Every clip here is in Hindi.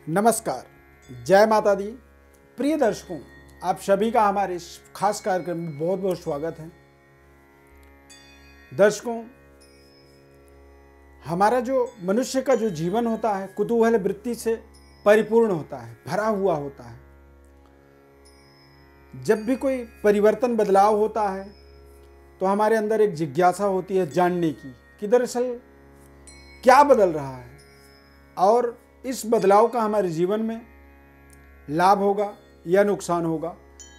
नमस्कार, जय माता दी। प्रिय दर्शकों, आप सभी का हमारे इस खास कार्यक्रम में बहुत बहुत स्वागत है। दर्शकों, हमारा जो मनुष्य का जो जीवन होता है कुतूहल वृत्ति से परिपूर्ण होता है, भरा हुआ होता है। जब भी कोई परिवर्तन बदलाव होता है तो हमारे अंदर एक जिज्ञासा होती है जानने की कि दरअसल क्या बदल रहा है और इस बदलाव का हमारे जीवन में लाभ होगा या नुकसान होगा,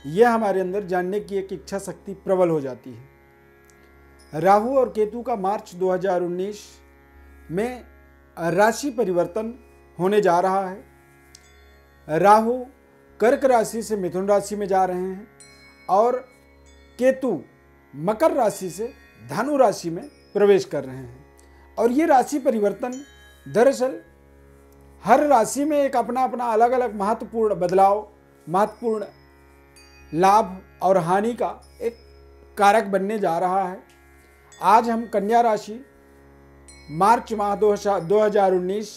यह हमारे अंदर जानने की एक इच्छा शक्ति प्रबल हो जाती है। राहु और केतु का मार्च 2019 में राशि परिवर्तन होने जा रहा है। राहु कर्क राशि से मिथुन राशि में जा रहे हैं और केतु मकर राशि से धनु राशि में प्रवेश कर रहे हैं। और ये राशि परिवर्तन दरअसल हर राशि में एक अपना अपना अलग अलग महत्वपूर्ण बदलाव, महत्वपूर्ण लाभ और हानि का एक कारक बनने जा रहा है। आज हम कन्या राशि मार्च माह 2019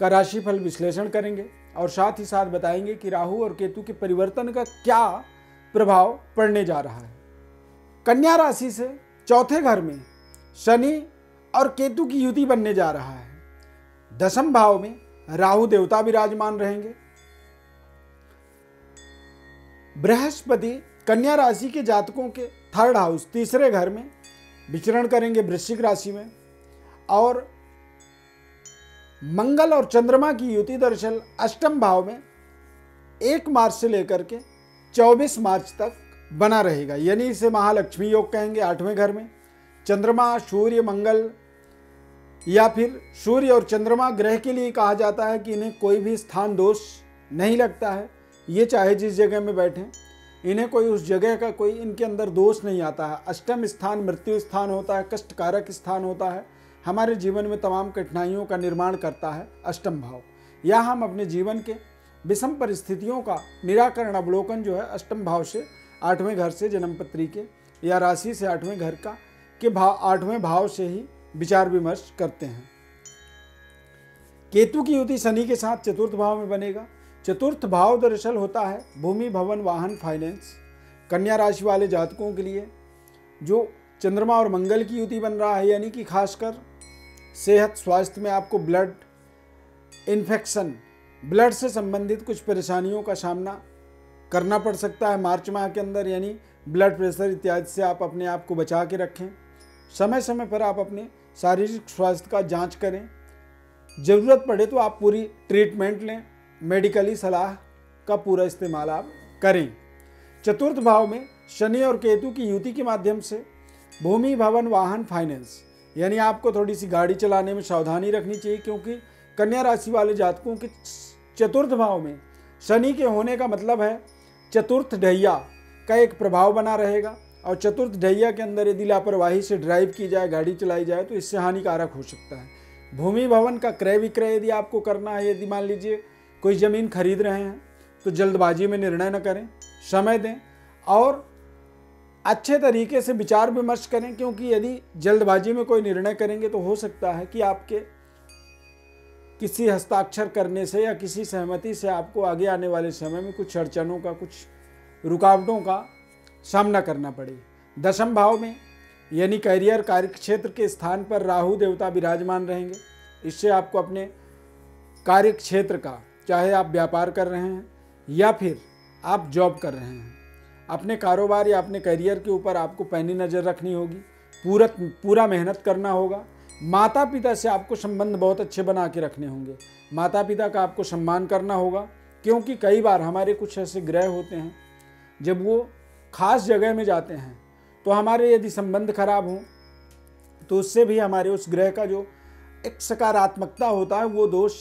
का राशिफल विश्लेषण करेंगे और साथ ही साथ बताएंगे कि राहु और केतु के परिवर्तन का क्या प्रभाव पड़ने जा रहा है। कन्या राशि से चौथे घर में शनि और केतु की युति बनने जा रहा है। दशम भाव में राहु देवता विराजमान रहेंगे। बृहस्पति कन्या राशि के जातकों के थर्ड हाउस, तीसरे घर में विचरण करेंगे वृश्चिक राशि में। और मंगल और चंद्रमा की युति दरअसल अष्टम भाव में 1 मार्च से लेकर के 24 मार्च तक बना रहेगा, यानी इसे महालक्ष्मी योग कहेंगे। 8वें घर में चंद्रमा, सूर्य, मंगल या फिर सूर्य और चंद्रमा ग्रह के लिए कहा जाता है कि इन्हें कोई भी स्थान दोष नहीं लगता है। ये चाहे जिस जगह में बैठें, इन्हें कोई उस जगह का कोई इनके अंदर दोष नहीं आता है। अष्टम स्थान मृत्यु स्थान होता है, कष्टकारक स्थान होता है, हमारे जीवन में तमाम कठिनाइयों का निर्माण करता है अष्टम भाव। या हम अपने जीवन के विषम परिस्थितियों का निराकरण अवलोकन जो है अष्टम भाव से 8वें घर से जन्मपत्री के या राशि से 8वें घर का के भाव 8वें भाव से ही विचार विमर्श करते हैं। केतु की युति शनि के साथ चतुर्थ भाव में बनेगा। चतुर्थ भाव दरअसल होता है भूमि, भवन, वाहन, फाइनेंस। कन्या राशि वाले जातकों के लिए जो चंद्रमा और मंगल की युति बन रहा है, यानी कि खासकर सेहत स्वास्थ्य में आपको ब्लड इन्फेक्शन, ब्लड से संबंधित कुछ परेशानियों का सामना करना पड़ सकता है मार्च माह के अंदर, यानी ब्लड प्रेशर इत्यादि से आप अपने आप को बचा के रखें। समय समय पर आप अपने शारीरिक स्वास्थ्य का जांच करें। ज़रूरत पड़े तो आप पूरी ट्रीटमेंट लें, मेडिकली सलाह का पूरा इस्तेमाल आप करें। चतुर्थ भाव में शनि और केतु की युति के माध्यम से भूमि, भवन, वाहन, फाइनेंस, यानी आपको थोड़ी सी गाड़ी चलाने में सावधानी रखनी चाहिए, क्योंकि कन्या राशि वाले जातकों के चतुर्थ भाव में शनि के होने का मतलब है चतुर्थ ढैया का एक प्रभाव बना रहेगा। और चतुर्थ ढैया के अंदर यदि लापरवाही से ड्राइव की जाए, गाड़ी चलाई जाए, तो इससे हानिकारक हो सकता है। भूमि भवन का क्रय विक्रय यदि आपको करना है, यदि मान लीजिए कोई ज़मीन खरीद रहे हैं, तो जल्दबाजी में निर्णय न करें, समय दें और अच्छे तरीके से विचार विमर्श करें, क्योंकि यदि जल्दबाजी में कोई निर्णय करेंगे तो हो सकता है कि आपके किसी हस्ताक्षर करने से या किसी सहमति से आपको आगे आने वाले समय में कुछ अड़चनों का, कुछ रुकावटों का सामना करना पड़े। दशम भाव में यानी करियर, कार्य क्षेत्र के स्थान पर राहु देवता विराजमान रहेंगे। इससे आपको अपने कार्य क्षेत्र का, चाहे आप व्यापार कर रहे हैं या फिर आप जॉब कर रहे हैं, अपने कारोबार या अपने करियर के ऊपर आपको पैनी नज़र रखनी होगी, पूरा मेहनत करना होगा। माता पिता से आपको संबंध बहुत अच्छे बना के रखने होंगे। माता पिता का आपको सम्मान करना होगा, क्योंकि कई बार हमारे कुछ ऐसे ग्रह होते हैं जब वो खास जगह में जाते हैं तो हमारे यदि संबंध खराब हों तो उससे भी हमारे उस ग्रह का जो एक सकारात्मकता होता है वो दोष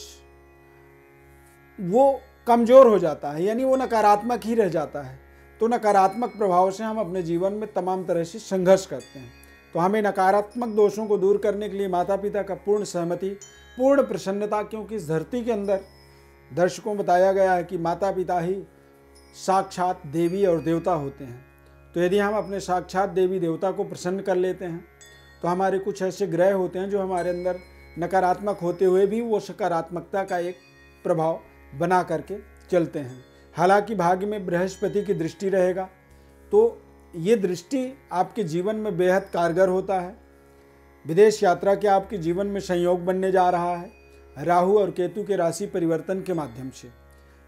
वो कमज़ोर हो जाता है, यानी वो नकारात्मक ही रह जाता है। तो नकारात्मक प्रभाव से हम अपने जीवन में तमाम तरह से संघर्ष करते हैं। तो हमें नकारात्मक दोषों को दूर करने के लिए माता पिता का पूर्ण सहमति, पूर्ण प्रसन्नता, क्योंकि इस धरती के अंदर दर्शकों बताया गया है कि माता पिता ही साक्षात देवी और देवता होते हैं। तो यदि हम अपने साक्षात देवी देवता को प्रसन्न कर लेते हैं तो हमारे कुछ ऐसे ग्रह होते हैं जो हमारे अंदर नकारात्मक होते हुए भी वो सकारात्मकता का एक प्रभाव बना करके चलते हैं। हालांकि भाग्य में बृहस्पति की दृष्टि रहेगा, तो ये दृष्टि आपके जीवन में बेहद कारगर होता है। विदेश यात्रा के आपके जीवन में संयोग बनने जा रहा है राहु और केतु के राशि परिवर्तन के माध्यम से।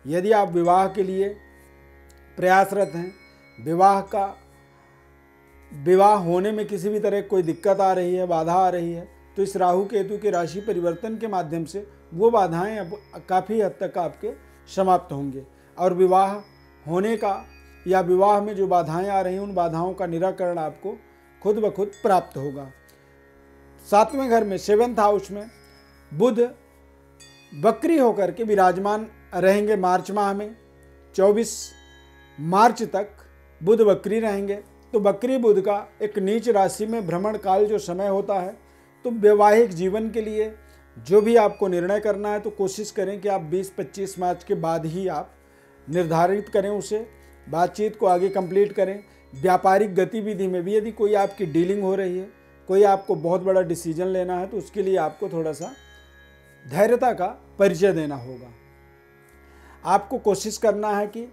यदि आप विवाह के लिए प्रयासरत हैं, विवाह होने में किसी भी तरह कोई दिक्कत आ रही है, बाधा आ रही है, तो इस राहु केतु के राशि परिवर्तन के माध्यम से वो बाधाएं अब काफ़ी हद तक आपके समाप्त होंगे और विवाह होने का या विवाह में जो बाधाएं आ रही हैं उन बाधाओं का निराकरण आपको खुद ब खुद प्राप्त होगा। 7वें घर में 7th हाउस में बुध वक्री होकर के विराजमान रहेंगे। मार्च माह में 24 मार्च तक बुध वक्री रहेंगे। तो वक्री बुध का एक नीच राशि में भ्रमण काल जो समय होता है, तो वैवाहिक जीवन के लिए जो भी आपको निर्णय करना है तो कोशिश करें कि आप 20-25 मार्च के बाद ही आप निर्धारित करें, उसे बातचीत को आगे कंप्लीट करें। व्यापारिक गतिविधि में भी यदि कोई आपकी डीलिंग हो रही है, कोई आपको बहुत बड़ा डिसीजन लेना है, तो उसके लिए आपको थोड़ा सा धैर्यता का परिचय देना होगा। आपको कोशिश करना है कि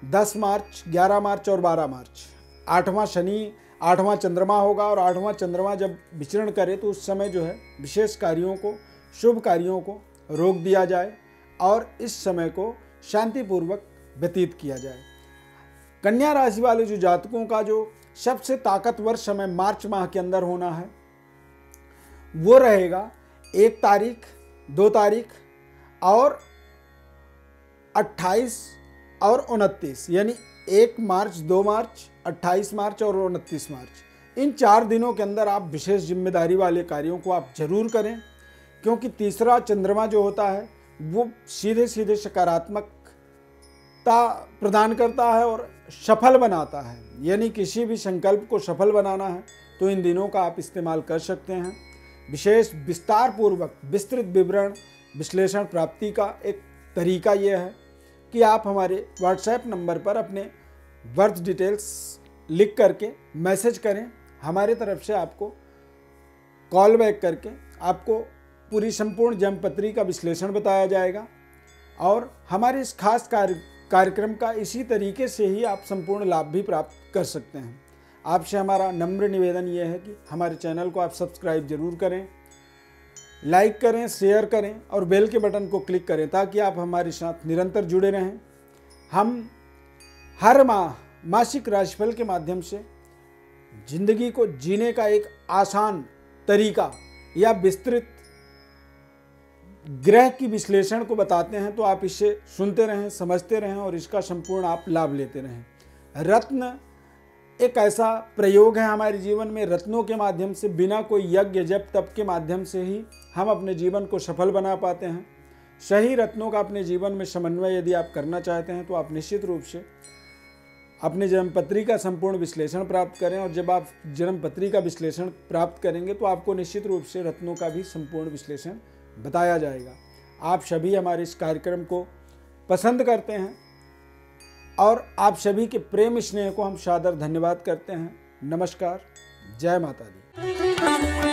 10 मार्च, 11 मार्च और 12 मार्च 8वां शनि, 8वां चंद्रमा होगा और 8वां चंद्रमा जब विचरण करे तो उस समय जो है विशेष कार्यों को, शुभ कार्यों को रोक दिया जाए और इस समय को शांतिपूर्वक व्यतीत किया जाए। कन्या राशि वाले जो जातकों का जो सबसे ताकतवर समय मार्च माह के अंदर होना है वो रहेगा 1 तारीख, 2 तारीख और 28 और 29, यानी 1 मार्च, 2 मार्च, 28 मार्च और 29 मार्च। इन 4 दिनों के अंदर आप विशेष जिम्मेदारी वाले कार्यों को आप जरूर करें, क्योंकि तीसरा चंद्रमा जो होता है वो सीधे सीधे सकारात्मकता प्रदान करता है और सफल बनाता है। यानी किसी भी संकल्प को सफल बनाना है तो इन दिनों का आप इस्तेमाल कर सकते हैं। विशेष विस्तार पूर्वक विस्तृत विवरण विश्लेषण प्राप्ति का एक तरीका यह है कि आप हमारे व्हाट्सएप नंबर पर अपने बर्थ डिटेल्स लिख करके मैसेज करें। हमारे तरफ से आपको कॉल बैक करके आपको पूरी संपूर्ण जन्मपत्री का विश्लेषण बताया जाएगा और हमारे इस खास कार्यक्रम का इसी तरीके से ही आप संपूर्ण लाभ भी प्राप्त कर सकते हैं। आपसे हमारा नम्र निवेदन यह है कि हमारे चैनल को आप सब्सक्राइब जरूर करें, लाइक करें, शेयर करें और बेल के बटन को क्लिक करें ताकि आप हमारे साथ निरंतर जुड़े रहें। हम हर माह मासिक राशिफल के माध्यम से जिंदगी को जीने का एक आसान तरीका या विस्तृत ग्रह की विश्लेषण को बताते हैं, तो आप इसे सुनते रहें, समझते रहें और इसका संपूर्ण आप लाभ लेते रहें। रत्न एक ऐसा प्रयोग है हमारे जीवन में, रत्नों के माध्यम से बिना कोई यज्ञ जप तप के माध्यम से ही हम अपने जीवन को सफल बना पाते हैं। सही रत्नों का अपने जीवन में समन्वय यदि आप करना चाहते हैं तो आप निश्चित रूप से अपने जन्मपत्री का संपूर्ण विश्लेषण प्राप्त करें और जब आप जन्मपत्री का विश्लेषण प्राप्त करेंगे तो आपको निश्चित रूप से रत्नों का भी संपूर्ण विश्लेषण बताया जाएगा। आप सभी हमारे इस कार्यक्रम को पसंद करते हैं और आप सभी के प्रेम स्नेह को हम सादर धन्यवाद करते हैं। नमस्कार, जय माता दी।